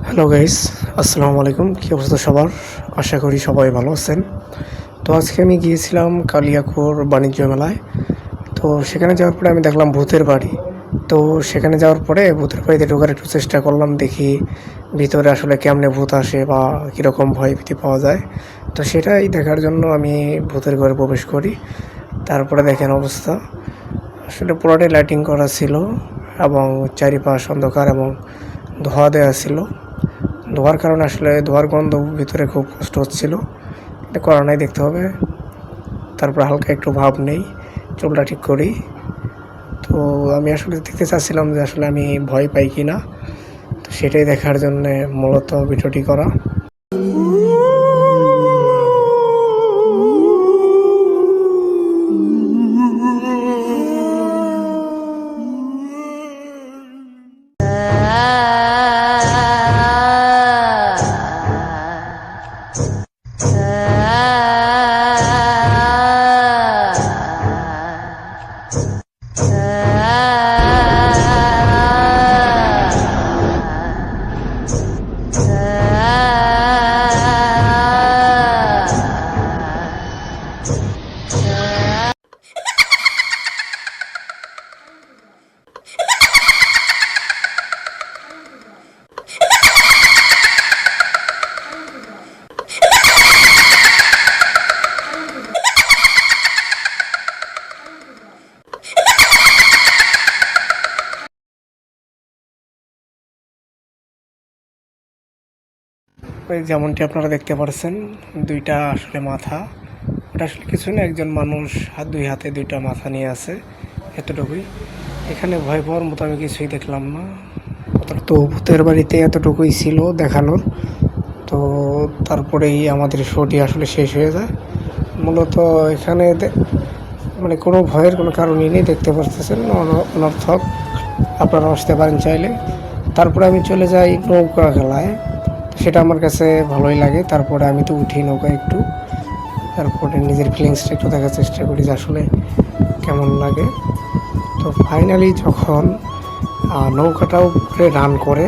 Hello guys, আসসালামু আলাইকুম। কী অবস্থা সবার? আশা করি সবাই ভালো আছেন। তো আজকে আমি গিয়েছিলাম কালিয়াকৈর বাণিজ্য মেলায়। তো সেখানে যাওয়ার পরে আমি দেখলাম ভূতের বাড়ি। তো সেখানে যাওয়ার পরে ভূতের বাড়িতে ঢোকার একটু চেষ্টা করলাম, দেখি ভিতরে আসলে কেমনে ভূত আসে বা কীরকম ভয়ভীতি পাওয়া যায়। তো সেটাই দেখার জন্য আমি ভূতের ঘরে প্রবেশ করি। তারপরে দেখেন অবস্থা, আসলে পুরোটাই লাইটিং করা ছিল এবং চারিপাশ অন্ধকার এবং ধোঁয়া দেওয়া ছিল। ধোঁয়ার কারণে আসলে ধোঁয়ার গন্ধ ভিতরে খুব কষ্ট হচ্ছিল। এটা করা নাই, দেখতে হবে। তারপর হালকা একটু ভাব নেই, চুলটা ঠিক করি। তো আমি আসলে দেখতে চাচ্ছিলাম যে আসলে আমি ভয় পাই কি না। তো সেটাই দেখার জন্যে মূলত ভিডিওটি করা। ওই যেমনটি আপনারা দেখতে পাচ্ছেন, দুইটা আসলে মাথা। ওটা আসলে কিছু না, একজন মানুষ দুই হাতে দুইটা মাথা নিয়ে আছে, এতটুকুই। এখানে ভয় পাওয়ার মতো আমি কিছুই দেখলাম না। তো ভূতের বাড়িতে এতটুকুই ছিল দেখানোর। তো তারপরেই আমাদের শোটি আসলে শেষ হয়ে যায়। মূলত এখানে মানে কোনো ভয়ের কোনো কারণই নেই, দেখতে পাচ্ছেন অনর্থক। আপনারা আসতে পারেন চাইলে। তারপরে আমি চলে যাই নৌকা খেলায়। সেটা আমার কাছে ভালোই লাগে। তারপরে আমি তো উঠি নৌকা একটু, তারপরে নিজের ফিলিংসটা একটু দেখার চেষ্টা করি যে আসলে কেমন লাগে। তো ফাইনালি যখন নৌকাটা উপরে রান করে,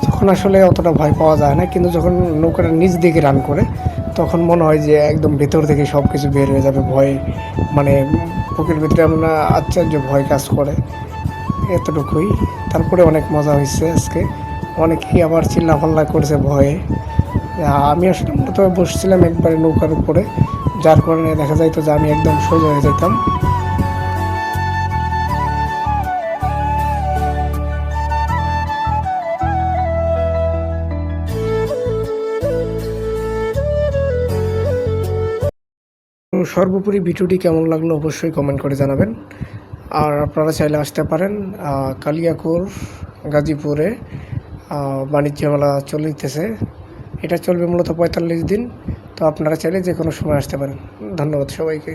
তখন আসলে অতটা ভয় পাওয়া যায় না। কিন্তু যখন নৌকাটা নিচ দিকে রান করে, তখন মনে হয় যে একদম ভেতর থেকে সব কিছু বের হয়ে যাবে। ভয় মানে বুকের ভিতরে এমন আশ্চর্য ভয় কাজ করে, এতটুকুই। তারপরে অনেক মজা হয়েছে আজকে। অনেকেই আবার চিল্লাফাল্লা করেছে ভয়ে। আমি আসলে মূলত বসছিলাম একবারে নৌকার উপরে, যার কারণে দেখা যাইতো যে আমি একদম সোজা হয়ে যেতাম। সর্বোপরি ভিডিওটি কেমন লাগলো অবশ্যই কমেন্ট করে জানাবেন। আর আপনারা চাইলে আসতে পারেন কালিয়াকৈর গাজীপুরে বাণিজ্য মেলা চলিতেছে। এটা চলবে মূলত 45 দিন। তো আপনারা চাইলে যে কোনো সময় আসতে পারেন। ধন্যবাদ সবাইকে।